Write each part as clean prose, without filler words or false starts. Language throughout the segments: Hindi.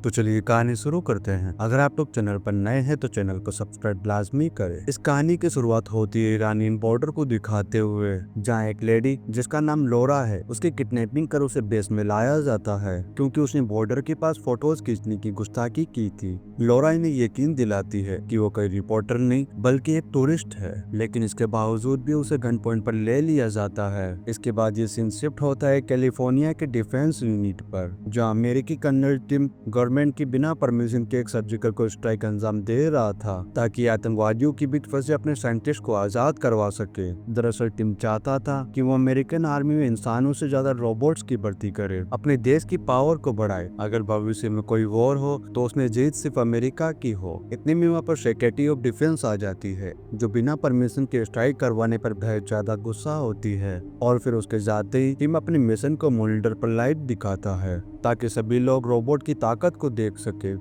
तो चलिए कहानी शुरू करते हैं। अगर आप लोग चैनल पर नए हैं तो चैनल को सब्सक्राइब लाजमी करें। इस कहानी की शुरुआत होती है ईरानियन बॉर्डर को दिखाते हुए, जहां एक लेडी जिसका नाम लोरा है, उसकी किडनैपिंग कर उसे बेस में लाया जाता है क्योंकि उसने बॉर्डर के पास फोटोज खींचने की गुस्ताखी की थी। लोरा इन्हें यकीन दिलाती है कि वो कोई रिपोर्टर नहीं बल्कि एक टूरिस्ट है, लेकिन इसके बावजूद भी उसे गन पॉइंट पर ले लिया जाता है। इसके बाद ये सीन शिफ्ट होता है कैलिफोर्निया के डिफेंस यूनिट पर, जहाँ अमेरिकी कर्नल टिम गवर्नमेंट की बिना परमिशन के एक सर्जिकल को स्ट्राइक अंजाम दे रहा था ताकि आतंकवादियों की बिटफर से अपने साइंटिस्ट को आजाद करवा सके। दरअसल टिम चाहता था कि वो अमेरिकन आर्मी में इंसानों से ज्यादा रोबोट्स की भर्ती करे, अपने देश की पावर को बढ़ाए। अगर भविष्य में कोई वॉर हो तो उसमें जीत सिर्फ अमेरिका की हो। इतने में वहाँ पर सेक्रेटरी ऑफ डिफेंस आ जाती है, जो बिना परमिशन के स्ट्राइक करवाने पर बहुत ज्यादा गुस्सा होती है, और फिर उसके जाते ही टिम अपने मिशन को मॉनिटर पर लाइट दिखाता है ताकि सभी लोग रोबोट की ताकत को देख सके।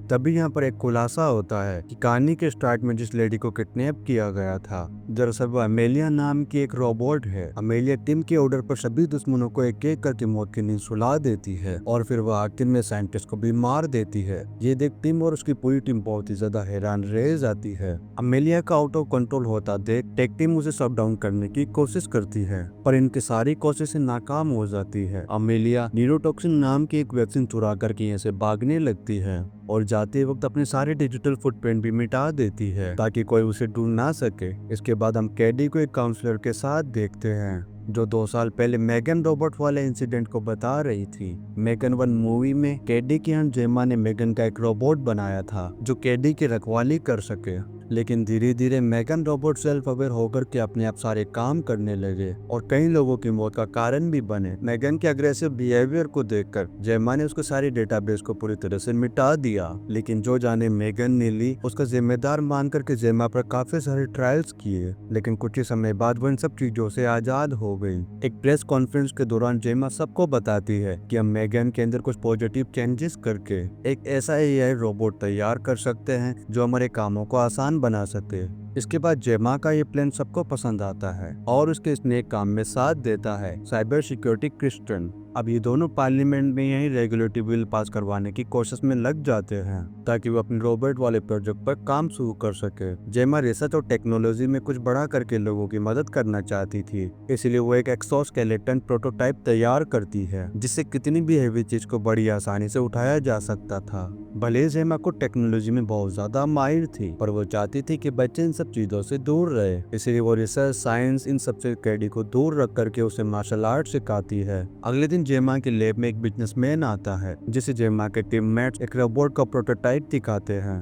तभी यहाँ पर एक खुलासा होता है कि कहानी के स्टार्ट में जिस लेडी को किडनैप किया गया था, दरअसल वो अमेलिया नाम की एक रोबोट है। अमेलिया टिम के ऑर्डर पर सभी दुश्मनों को एक एक करके मौत की नींद सुला देती है, और फिर वह आखिर में साइंटिस्ट को भी मार देती है। ये देख टिम और उसकी पूरी टीम बहुत ही ज्यादा हैरान रह जाती है। अमेलिया का आउट ऑफ कंट्रोल होता देख टेक टीम उसे शट डाउन करने की कोशिश करती है, पर इनकी सारी कोशिशें नाकाम हो जाती है। अमेलिया न्यूरोटॉक्सिन नाम की एक वैक्सीन चुरा करके यहाँ से भागने लगती है और जाते वक्त अपने सारे डिजिटल फुटप्रिंट भी मिटा देती है ताकि कोई उसे ढूंढ ना सके। इसके बाद हम कैडी को एक काउंसलर के साथ देखते हैं, जो 2 साल पहले मेगन रोबोट वाले इंसिडेंट को बता रही थी। मेगन 1 मूवी में कैडी की आंट जेमा ने मेगन का एक रोबोट बनाया था जो कैडी की रखवाली कर सके, लेकिन धीरे धीरे मेगन रोबोट सेल्फ अवेयर होकर के अपने आप सारे काम करने लगे और कई लोगों की मौत का कारण भी बने। मेगन के अग्रेसिव बिहेवियर को देखकर जेमा ने उसके सारे डेटाबेस को पूरी तरह से मिटा दिया, लेकिन जो जाने मेगन ने ली उसका जिम्मेदार मान करके जेमा पर काफी सारे ट्रायल्स किए, लेकिन कुछ ही समय बाद वो इन सब चीजों से आजाद हो गई। एक प्रेस कॉन्फ्रेंस के दौरान जेमा सबको बताती है कि हम मेगन के अंदर कुछ पॉजिटिव चेंजेस करके एक ऐसा एआई रोबोट तैयार कर सकते हैं जो हमारे कामों को आसान बना सके। इसके बाद जेमा का ये प्लान सबको पसंद आता है और उसके इस नेक काम में साथ देता है साइबर सिक्योरिटी क्रिस्टन। अब ये दोनों पार्लियामेंट में यही रेगुलेटरी बिल पास करवाने की कोशिश में लग जाते हैं ताकि वो अपने रोबोट वाले प्रोजेक्ट पर काम शुरू कर सके। जेमा रिसर्च और टेक्नोलॉजी में कुछ बड़ा करके लोगों की मदद करना चाहती थी, इसलिए वो एक एक्सोस्केलेटन प्रोटोटाइप तैयार करती है जिससे कितनी भी हैवी चीज को बड़ी आसानी से उठाया जा सकता था। भले जेमा को टेक्नोलॉजी में बहुत ज्यादा माहिर थी, पर वो चाहती थी कि बच्चे इन सब चीजों से दूर रहे, इसलिए वो रिसर्च साइंस इन सबसे कैडी को दूर रख करके उसे मार्शल आर्ट सिखाती है। अगले दिन जेमा के लैब में एक बिजनेसमैन आता है जिसे जेमा के टीममेट्स एक रोबोट का प्रोटोटाइप दिखाते हैं,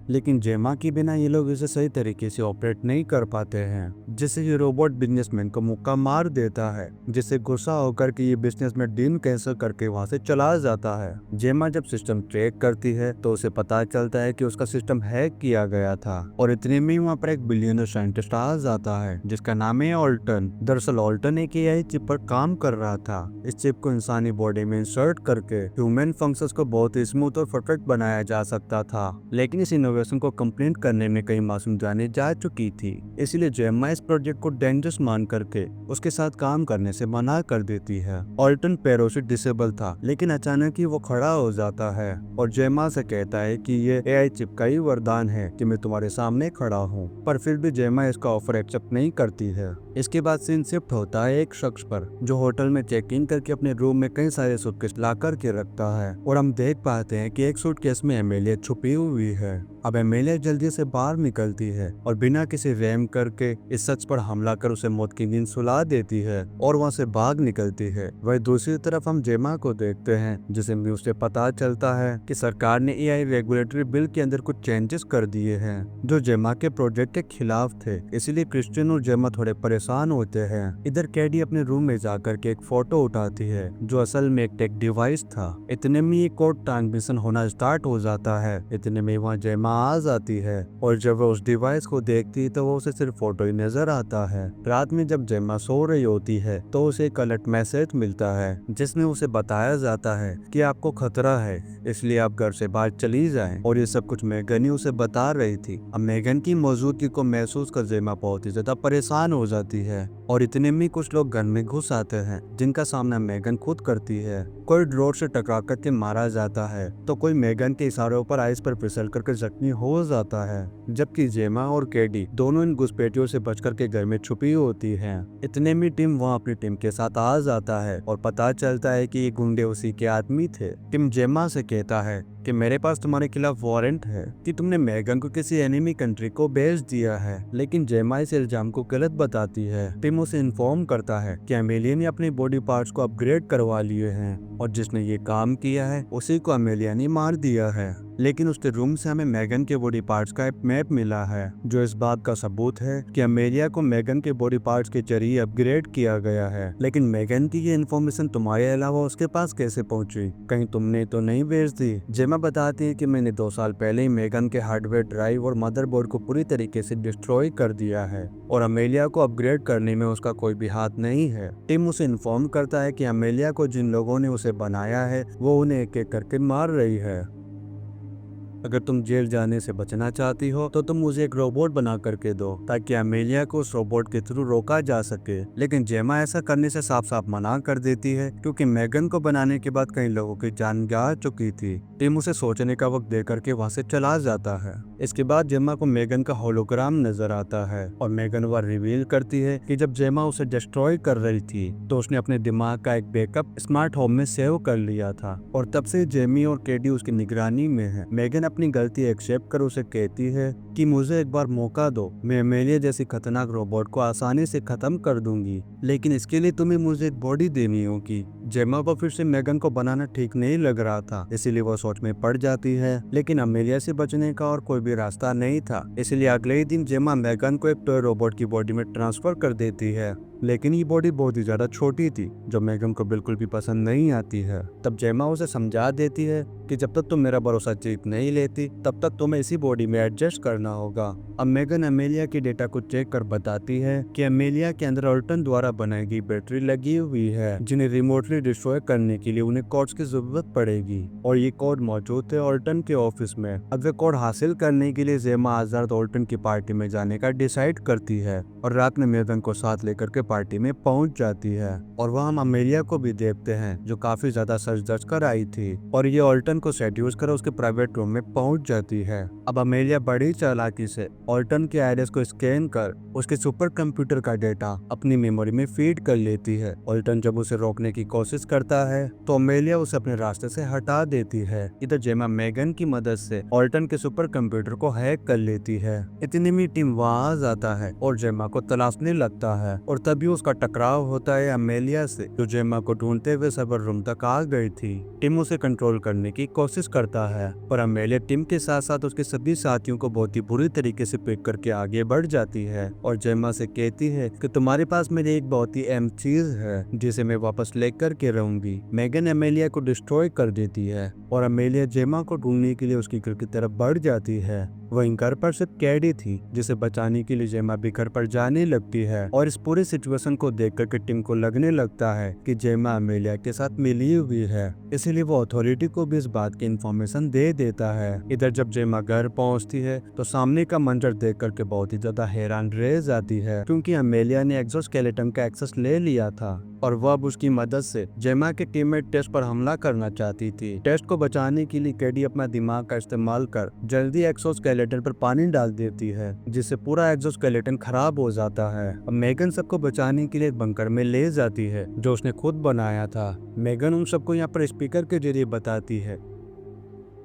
लेकिन जेमा के बिना ये लोग इसे सही तरीके से ऑपरेट नहीं कर पाते हैं, जिससे ये रोबोट बिजनेसमैन को मुक्का मार देता है, जिससे गुस्सा होकर कि ये बिजनेसमैन डील कैंसिल करके वहां से चला जाता है। जेमा जब सिस्टम ट्रैक करती है तो उसे पता चलता है कि उसका सिस्टम हैक किया गया था, और इतने में वहाँ पर एक बिलियनर साइंटिस्ट आ जाता है जिसका नाम है ऑल्टन। दरअसल ऑल्टन एक एआई चिप पर काम कर रहा था। इस चिप को इंसानी बॉडी में इंसर्ट करके ह्यूमन फंक्शंस को बहुत ही स्मूथ और परफेक्ट बनाया जा सकता था, लेकिन इस इनोवेशन को कंप्लीट करने में कई मासूम जाने जा चुकी थी, इसलिए जेमा इस प्रोजेक्ट को डेंजरस मान करके उसके साथ काम करने से मना कर देती है। ऑल्टन पैरोसिट डिसेबल था, लेकिन अचानक ही वो खड़ा हो जाता है और जेमा से कहता है कि ये एआई चिप का ही वरदान है कि मैं तुम्हारे सामने खड़ा हूँ, पर फिर भी जेमा इसका ऑफर एक्सेप्ट नहीं करती है। इसके बाद सीन शिफ्ट होता है एक शख्स पर जो होटल में चेक इन करके अपने रूम में कई सारे सूटकेस ला करके रखता है, और हम देख पाते हैं कि एक सूटकेस में एमेलिया छुपी हुई है। अब एमेलिया जल्दी से बाहर निकलती है और बिना किसी वहम करके इस शख्स पर हमला कर उसे मौत की नींद सुला देती है और वहां से भाग निकलती है। वही दूसरी तरफ हम जेमा को देखते हैं जिसे न्यूज से पता चलता है कि सरकार ने एआई रेगुलेटरी बिल के अंदर कुछ चेंजेस कर दिए हैं जो जेमा के प्रोजेक्ट के खिलाफ थे, इसलिए क्रिस्टियन और जेमा थोड़े परेशान होते हैं। इधर कैडी अपने रूम में जाकर के एक फोटो उठाती है जो असल में एक टेक डिवाइस था। इतने में ये कोड ट्रांसमिशन होना स्टार्ट हो जाता है। इतने में वहाँ जेमा आ जाती है और जब वो उस डिवाइस को देखती है तो वो उसे सिर्फ फोटो ही नजर आता है। रात में जब जेमा सो रही होती है तो उसे एक अलर्ट मैसेज मिलता है जिसमें उसे बताया जाता है कि आपको खतरा है, इसलिए आप घर से बाहर चली जाएं, और ये सब कुछ मेगन ही उसे बता रही थी। अब मेगन की मौजूदगी को महसूस कर जेमा बहुत ही ज्यादा परेशान हो जाती जाती है और इतने में कुछ लोग घर में घुस आते हैं जिनका सामना मेगन खुद करती है। कोई ड्रोर से टकरा करके मारा जाता है तो कोई मेगन के इशारों पर आइस पर फिसल करके जख्मी हो जाता है, जबकि जेमा और केडी दोनों इन घुसपैठियों से बच करके घर में छुपी होती है। इतने में टिम वहाँ अपनी टीम के साथ आ जाता है और पता चलता है कि ये गुंडे उसी के आदमी थे। टिम जेमा से कहता है कि मेरे पास तुम्हारे खिलाफ वारंट है कि तुमने मेगन को किसी एनिमी कंट्री को भेज दिया है, लेकिन जेमा इस इल्जाम को गलत बताती है। टिम उसे इन्फॉर्म करता है कि अमेलिया ने अपने बॉडी पार्ट्स को अपग्रेड करवा लिए हैं और जिसने ये काम किया है उसी को अमेलिया ने मार दिया है। लेकिन उसके रूम से हमें मेगन के बॉडी पार्ट्स का एक मैप मिला है जो इस बात का सबूत है कि अमेलिया को मेगन के बॉडी पार्ट्स के जरिए अपग्रेड किया गया है। लेकिन मेगन की ये इन्फॉर्मेशन तुम्हारे अलावा उसके पास कैसे पहुंची? कहीं तुमने तो नहीं भेज दी? जेमा बताती है कि मैंने 2 साल पहले ही मेगन के हार्डवेयर ड्राइव और मदरबोर्ड को पूरी तरीके से डिस्ट्रॉय कर दिया है और अमेलिया को अपग्रेड करने में उसका कोई भी हाथ नहीं है। टिम उसे इन्फॉर्म करता है कि अमेलिया को जिन लोगों ने उसे बनाया है वो उन्हें एक एक करके मार रही है। अगर तुम जेल जाने से बचना चाहती हो तो तुम मुझे एक रोबोट बना करके दो ताकि अमेलिया को उस रोबोट के थ्रू रोका जा सके। लेकिन जेमा ऐसा करने से साफ साफ मना कर देती है क्योंकि मेगन को बनाने के बाद कई लोगों की जान जा चुकी थी। टिम उसे सोचने का वक्त दे करके वहाँ से चला जाता है। इसके बाद जेमा को मेगन का होलोग्राम नजर आता है और मेगन वह रिवील करती है कि जब जेमा उसे डिस्ट्रॉय कर रही थी तो उसने अपने दिमाग का एक बैकअप स्मार्ट होम में सेव कर लिया था और तब से जेमी और केडी उसकी निगरानी में है। मेगन अपनी गलती एक्सेप्ट कर उसे कहती है कि मुझे एक बार मौका दो, मैं अमेलिया जैसी खतरनाक रोबोट को आसानी से खत्म कर दूंगी, लेकिन इसके लिए तुम्हें मुझे एक बॉडी देनी होगी। जेमा को फिर से मेगन को बनाना ठीक नहीं लग रहा था, इसीलिए वो सोच में पड़ जाती है, लेकिन अमेलिया से बचने का और कोई भी रास्ता नहीं था। इसलिए अगले ही दिन जेमा मेगन को एक टॉय रोबोट की बॉडी में ट्रांसफर कर देती है, लेकिन ये बॉडी बहुत ही ज्यादा छोटी थी जो मेगन को बिल्कुल भी पसंद नहीं आती है। तब जेमा उसे समझा देती है कि जब तक तुम मेरा भरोसा जीत नहीं लेती तब तक तुम्हें इसी बॉडी में एडजस्ट करना होगा। अब मेगन अमेलिया के डेटा को चेक कर बताती है कि अमेलिया के अंदर ऑल्टन द्वारा बनाई गई बैटरी लगी हुई है जिन्हें रिमोटली डिस्ट्रॉय करने के लिए उन्हें कोड्स की जरूरत पड़ेगी और ये कोड मौजूद थे ऑल्टन के ऑफिस में। अब वे कोड हासिल करने के लिए जेमा आजाद ऑल्टन की पार्टी में जाने का डिसाइड करती है और रात में मेगन को साथ लेकर के पार्टी में पहुंच जाती है और वहाँ हम अमेलिया को भी देखते हैं जो काफी ज्यादा सज धज कर आई थी और ये ऑल्टन को सेड्यूस कर उसके प्राइवेट रूम में पहुंच जाती है। अब अमेलिया बड़ी चालाकी से ऑल्टन के आइरिस को स्कैन कर उसके सुपर कंप्यूटर का डेटा अपनी मेमोरी में फीड कर लेती है। ऑल्टन जब उसे रोकने की कोशिश करता है तो अमेलिया उसे अपने रास्ते से हटा देती है। इधर जेमा मेगन की मदद से ऑल्टन के सुपर कंप्यूटर को हैक कर लेती है। इतने में टीम वहाँ आ जाता है और जेमा को तलाशने लगता है और तभी उसका टकराव होता है अमेलिया से जो जेमा को ढूंढते हुए सर्वर रूम तक आ गई थी। टिम उसे कंट्रोल करने की कोशिश करता है पर अमेलिया टिम के साथ साथ उसके सभी साथियों को बहुत ही बुरी तरीके से पिक करके आगे बढ़ जाती है और जेमा से कहती है कि तुम्हारे पास मेरी एक बहुत ही अहम चीज है जिसे मैं वापस लेकर के रहूंगी। मेगन अमेलिया को डिस्ट्रॉय कर देती है और अमेलिया जेमा को ढूंढने के लिए उसकी घर की तरफ बढ़ जाती है। वहीं घर पर सिर्फ कैडी थी जिसे बचाने के लिए जेमा भी घर पर जाने लगती है और इस पूरी सिचुएशन को देख कर टिम को लगने लगता है कि जेमा अमेलिया के साथ मिली हुई है, इसीलिए वो अथॉरिटी को भी इस बात की इंफॉर्मेशन दे देता है। इधर जब जेमा घर पहुंचती है तो सामने का मंजर देख करके बहुत ही ज्यादा हैरान रह जाती है क्योंकि अमेलिया ने एक्सोस्केलेटन का एक्सेस ले लिया था और वह अब उसकी मदद से जेमा के टीममेट टेस्ट पर हमला करना चाहती थी। टेस्ट को बचाने के लिए कैडी अपना दिमाग का इस्तेमाल कर जल्दी एक्सोस्केलेटन पर पानी डाल देती है जिससे पूरा एक्सोस्केलेटन खराब हो जाता है। अब मेगन सबको बचाने के लिए बंकर में ले जाती है जो उसने खुद बनाया था। मेगन उन सबको यहाँ पर स्पीकर के जरिए बताती है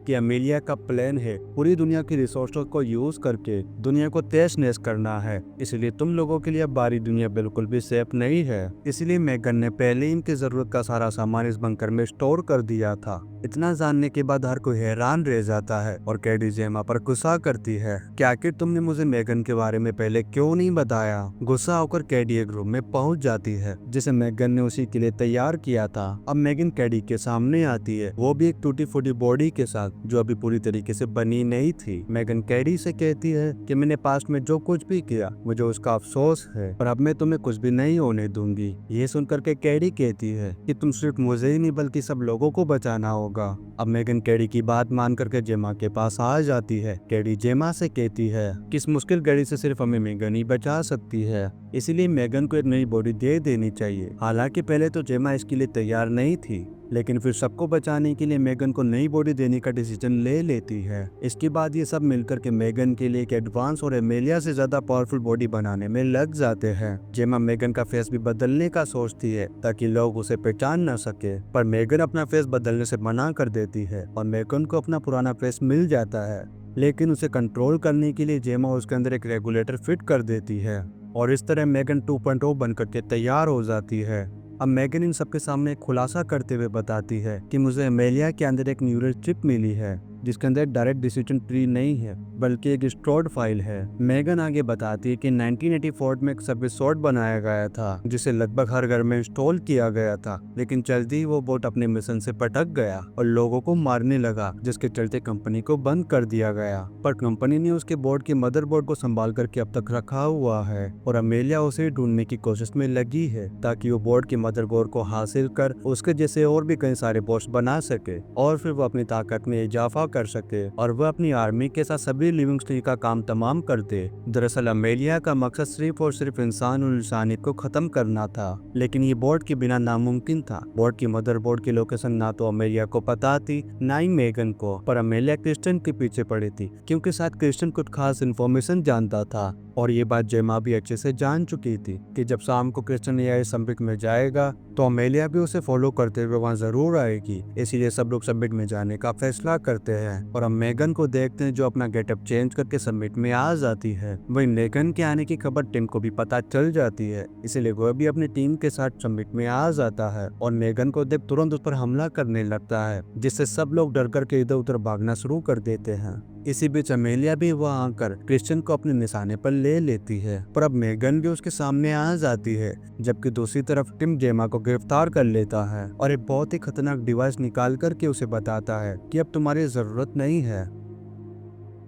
कि अमेलिया का प्लान है पूरी दुनिया की रिसोर्सों को यूज करके दुनिया को तहस नहस करना है, इसलिए तुम लोगों के लिए अब बाहरी दुनिया बिल्कुल भी सेफ नहीं है। इसलिए मेगन ने पहले ही इनकी जरूरत का सारा सामान इस बंकर में स्टोर कर दिया था। इतना जानने के बाद हर कोई हैरान रह जाता है और कैडी जेमा पर गुस्सा करती है कि आखिर तुमने मुझे मेगन के बारे में पहले क्यों नहीं बताया। गुस्सा होकर कैडी एक रूम में पहुंच जाती है जिसे मेगन ने उसी के लिए तैयार किया था। अब मेगन कैडी के सामने आती है, वो भी एक टूटी फूटी बॉडी के साथ जो अभी पूरी तरीके से बनी नहीं थी। मेगन कैडी से कहती है कि मैंने पास्ट में जो कुछ भी किया मुझे उसका अफसोस है, पर अब मैं तुम्हें कुछ भी नहीं होने दूंगी। ये सुनकर के कैडी कहती है कि तुम सिर्फ मुझे ही नहीं बल्कि सब लोगों को बचाना होगा। अब मेगन कैडी की बात मान करके जेमा के पास आ जाती है। कैडी जेमा से कहती है कि इस मुश्किल घड़ी से सिर्फ हमें मेगन ही बचा सकती है, इसीलिए मेगन को एक नई बॉडी दे देनी चाहिए। हालांकि पहले तो जेमा इसके लिए तैयार नहीं थी, लेकिन फिर सबको बचाने के लिए मेगन को नई बॉडी देने का डिसीजन ले लेती है। इसके बाद ये सब मिलकर के मेगन के लिए एक एडवांस और एमेलिया से ज्यादा पावरफुल बॉडी बनाने में लग जाते हैं। जेमा मेगन का फेस भी बदलने का सोचती है ताकि लोग उसे पहचान न सके, पर मेगन अपना फेस बदलने से मना कर देती है और मेगन को अपना पुराना फेस मिल जाता है। लेकिन उसे कंट्रोल करने के लिए जेमा उसके अंदर एक रेगुलेटर फिट कर देती है और इस तरह मेगन 2.0 बनकर के तैयार हो जाती है। अब मेगन इन सबके सामने एक खुलासा करते हुए बताती है कि मुझे एमेलिया के अंदर एक न्यूरल चिप मिली है जिसके अंदर डायरेक्ट डिसीजन ट्री नहीं है बल्कि एक स्टोर्ड फाइल है। मेगन आगे बताती है कि 1984 में एक सर्विस सॉर्ट बनाया गया था जिसे लगभग हर घर में इंस्टॉल किया गया था, लेकिन जल्दी ही वो बोट अपने मिशन से भटक गया और लोगों को मारने लगा, जिसके चलते कंपनी को बंद कर दिया गया। पर कंपनी ने उसके बोर्ड के मदरबोर्ड को संभाल करके अब तक रखा हुआ है और अमेलिया उसे ढूंढने की कोशिश में लगी है ताकि वो बोर्ड के मदरबोर्ड को हासिल कर उसके जैसे और भी कई सारे बोट्स बना सके और फिर वो अपनी ताकत में इजाफा कर सके और वह अपनी आर्मी के साथ सभी लिविंगस्टन का काम तमाम कर दे। दरअसल अमेलिया का मकसद सिर्फ और सिर्फ इंसान और इंसानियत को खत्म करना था, लेकिन ये बोर्ड के बिना नामुमकिन था। बोर्ड की मदरबोर्ड की लोकेशन ना तो अमेलिया को पता थी ना ही मेगन को, पर अमेलिया क्रिस्टन के पीछे पड़ी थी क्योंकि शायद क्रिस्टन कुछ खास इन्फॉर्मेशन जानता था और ये बात जेमा भी अच्छे से जान चुकी थी कि जब शाम को क्रिस्टन या सब्मिट में जाएगा तो अमेलिया भी उसे फॉलो करते हुए वहाँ जरूर आएगी। इसीलिए सब लोग सब्मिट में जाने का फैसला करते हैं और हम मेगन को देखते हैं जो अपना गेटअप चेंज करके सब्मिट में आ जाती है। वहीं मेगन के आने की खबर टिम को भी पता चल जाती है, इसीलिए वह भी अपनी टीम के साथ सब्मिट में आ जाता है और मेगन को देख तुरंत उस पर हमला करने लगता है, जिससे सब लोग डर करके इधर उधर भागना शुरू कर देते हैं। इसी बीच अमेलिया भी वहां आकर क्रिस्टियन को अपने निशाने पर ले लेती है, पर अब मेगन भी उसके सामने आ जाती है, जबकि दूसरी तरफ टिम जेमा को गिरफ्तार कर लेता है और एक बहुत ही खतरनाक डिवाइस निकाल करके उसे बताता है कि अब तुम्हारी जरूरत नहीं है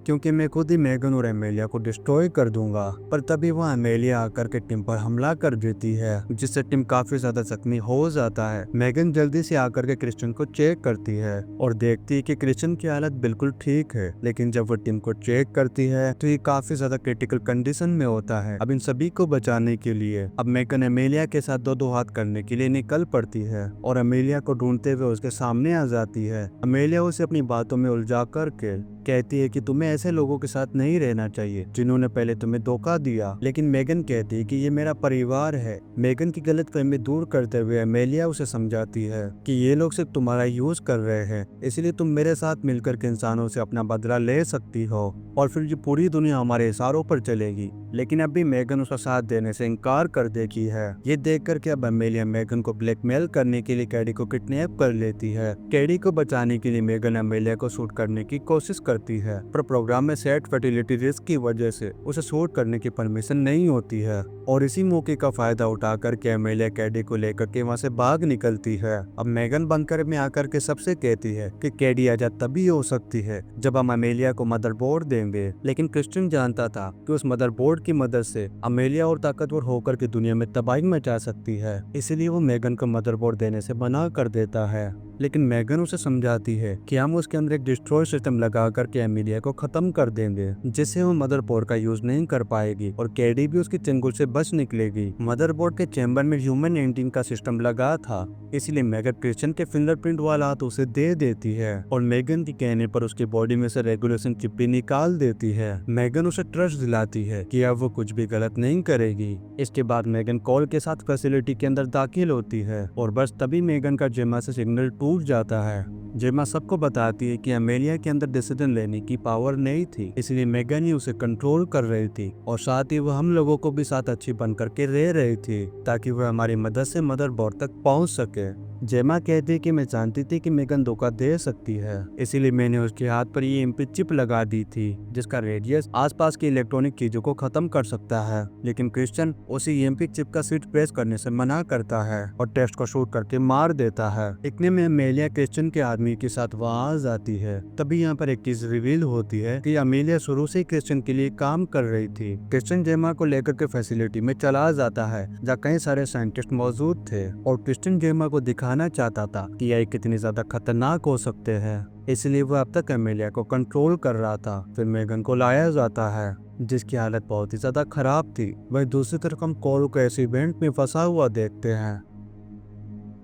क्योंकि मैं खुद ही मेगन और एमेलिया को डिस्ट्रॉय कर दूंगा। पर तभी वह एमेलिया आकर के टिम पर हमला कर देती है, जिससे टिम काफी ज्यादा जख्मी हो जाता है। मेगन जल्दी से आकर के क्रिस्टियन को चेक करती है और देखती है कि क्रिस्टियन की हालत बिल्कुल ठीक है, लेकिन जब वो टिम को चेक करती है तो ये काफी ज्यादा क्रिटिकल कंडीशन में होता है। अब इन सभी को बचाने के लिए अब मेगन एमेलिया के साथ दो हाथ करने के लिए निकल पड़ती है और एमेलिया को ढूंढते हुए उसके सामने आ जाती है। एमेलिया उसे अपनी बातों में उलझा करके कहती है कि तुम्हें ऐसे लोगों के साथ नहीं रहना चाहिए जिन्होंने पहले तुम्हें धोखा दिया, लेकिन मेगन कहती है कि ये मेरा परिवार है। मेगन की गलतफहमी दूर करते हुए एमेलिया उसे समझाती है कि ये लोग सिर्फ तुम्हारा यूज कर रहे हैं, इसलिए तुम मेरे साथ मिलकर के इंसानों से अपना बदला ले सकती हो और फिर ये पूरी दुनिया हमारे इशारों पर चलेगी। लेकिन अब भी मेगन उसका साथ देने से इनकार कर देती है। ये देख करके अब एमेलिया मेगन को ब्लैकमेल करने के लिए कैडी को किडनैप कर लेती है। कैडी को बचाने के लिए मेगन एमेलिया को शूट करने की कोशिश करती है, पर प्रोग्राम में सेट फर्टिलिटी रिस्क की वजह से उसे शूट करने की परमिशन नहीं होती है और इसी मौके का फायदा उठा करके एमेलिया कैडी को लेकर के वहाँ से भाग निकलती है। अब मेगन बंकर में आकर के सबसे कहती है कि कैडी आजाद तभी हो सकती है जब हम एमेलिया को मदरबोर्ड देंगे, लेकिन क्रिस्टियन जानता था कि उस मदरबोर्ड की मदद से अमेलिया और ताकतवर होकर के दुनिया में तबाही मचा सकती है, इसलिए वो मेगन को मदरबोर्ड देने से मना कर देता है। लेकिन मेगन उसे समझाती है कि हम उसके अंदर एक डिस्ट्रॉय सिस्टम लगा करके एमेलिया को खत्म कर देंगे, जिससे वो मदरबोर्ड का यूज नहीं कर पाएगी और कैडी भी उसके चंगुल से बच निकलेगी। मदरबोर्ड के चैम्बर में ह्यूमन एंटीन का सिस्टम लगा था, इसलिए मेगन क्रिस्टियन के फिंगरप्रिंट वाला हाथ उसे दे देती है और मेगन के कहने पर उसकी बॉडी में से रेगुलेशन चिप भी निकाल देती है। मेगन उसे ट्रस्ट दिलाती है कि अब वो कुछ भी गलत नहीं करेगी। इसके बाद मेगन कॉल के साथ फैसिलिटी के अंदर दाखिल होती है और बस तभी मेगन का जेमा से सिग्नल टूट जाता है। जेमा सबको बताती है कि अमेलिया के अंदर डिसीजन लेने की पावर नहीं थी, इसलिए मेगन ही उसे कंट्रोल कर रही थी और साथ ही वह हम लोगों को भी साथ अच्छी बन करके रह रही थी ताकि वह हमारी मदद से मदरबोर्ड तक पहुंच सके। जेमा कहती है कि मैं जानती थी कि मेगन धोखा दे सकती है, इसीलिए मैंने उसके हाथ पर ये ईएमपी चिप लगा दी थी जिसका रेडियस आसपास की इलेक्ट्रॉनिक चीजों को खत्म कर सकता है। लेकिन क्रिश्चियन उसी ईएमपी चिप का स्विच प्रेस करने से मना करता है और टेस्ट को शूट करके मार देता है। इतने में अमेलिया क्रिश्चियन के आदमी के साथ वहाँ आ जाती है। तभी यहाँ पर एक चीज रिवील होती है कि अमेलिया शुरू से क्रिश्चियन के लिए काम कर रही थी। क्रिश्चियन जेमा को लेकर के फैसिलिटी में चला जाता है जहाँ कई सारे साइंटिस्ट मौजूद थे और क्रिश्चियन जेमा को दिखाना चाहता था कि एआई कितनी ज्यादा खतरनाक हो सकते हैं, इसलिए वो अब तक अमेलिया को कंट्रोल कर रहा था। फिर मेगन को लाया जाता है जिसकी हालत बहुत ही ज्यादा खराब थी। वही दूसरी तरफ हम कोरो को ऐसे इवेंट में फंसा हुआ देखते हैं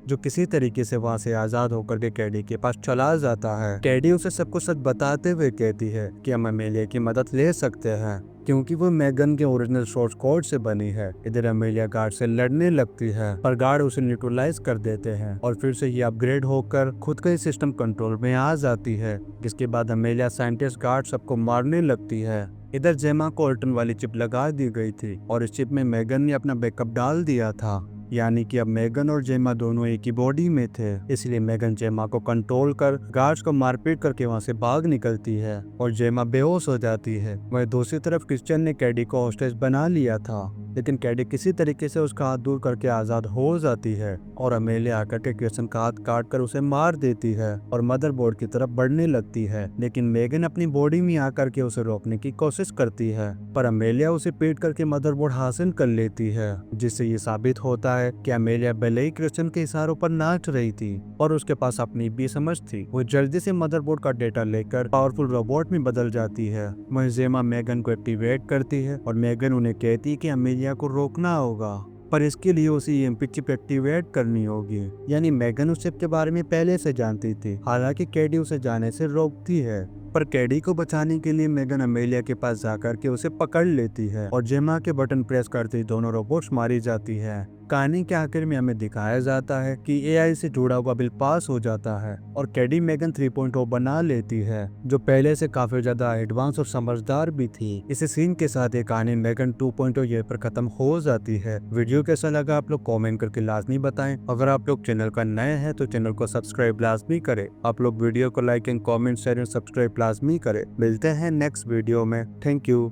जो किसी तरीके से वहां से आजाद होकर के कैडी के पास चला जाता है। कैडी उसे सब कुछ सच बताते हुए कहती है कि हम अमेलिया की मदद ले सकते हैं क्योंकि वो मेगन के ओरिजिनल सोर्स कोड से बनी है। इधर अमेलिया गार्ड से लड़ने लगती है पर गार्ड उसे न्यूट्रलाइज कर देते हैं और फिर से ये अपग्रेड होकर खुद का ही सिस्टम कंट्रोल में आ जाती है, जिसके बाद अमेलिया साइंटिस्ट गार्ड सबको मारने लगती है। इधर जेमा को ऑल्टन वाली चिप लगा दी गई थी और इस चिप में मेगन ने अपना बैकअप डाल दिया था, यानी कि अब मेगन और जेमा दोनों एक ही बॉडी में थे। इसलिए मेगन जेमा को कंट्रोल कर गार्ड्स को मारपीट करके वहां से भाग निकलती है और जेमा बेहोश हो जाती है। वहीं दूसरी तरफ क्रिश्चियन ने कैडी को हॉस्टेज बना लिया था, लेकिन कैडी किसी तरीके से उसका हाथ दूर करके आजाद हो जाती है और अमेलिया आकर के क्रिश्चियन का हाथ काट कर उसे मार देती है और मदरबोर्ड की तरफ बढ़ने लगती है। लेकिन मेगन अपनी बॉडी में आकर के उसे रोकने की कोशिश करती है पर अमेलिया उसे पीट करके मदरबोर्ड हासिल कर लेती है, जिससे ये साबित होता है कि अमेलिया भले ही क्रिश्चियन के इशारों पर नाच रही थी और उसके पास अपनी भी समझ थी। वो जल्दी से मदरबोर्ड का डेटा लेकर पावरफुल रोबोट में बदल जाती है। वहीं जेमा मेगन को एक्टिवेट करती है और मेगन उन्हें कहती है कि अमेलिया को रोकना होगा पर इसके लिए उसे ईएमपी चिप एक्टिवेट करनी होगी। यानी मेगन उस चिप के बारे में पहले से जानती थी, हालांकि कैडी उसे जाने से रोकती है। पर कैडी को बचाने के लिए मेगन अमेलिया के पास जाकर के उसे पकड़ लेती है और जेमा के बटन प्रेस करते ही दोनों रोबोट्स मारी जाती है। कहानी के आखिर में हमें दिखाया जाता है कि एआई से जुड़ा हुआ बिल पास हो जाता है और कैडी मेगन 3.0 बना लेती है, जो पहले से काफी ज्यादा एडवांस और समझदार भी थी। इस सीन के साथ ये कहानी मेगन 2.0 ये पर खत्म हो जाती है। वीडियो कैसा लगा आप लोग कमेंट करके लाजमी बताएं। अगर आप लोग चैनल का नए हैं तो चैनल को सब्सक्राइब लाजमी करें। आप लोग वीडियो को like and comment share and subscribe लाजमी करें। मिलते हैं नेक्स्ट वीडियो में। Thank you.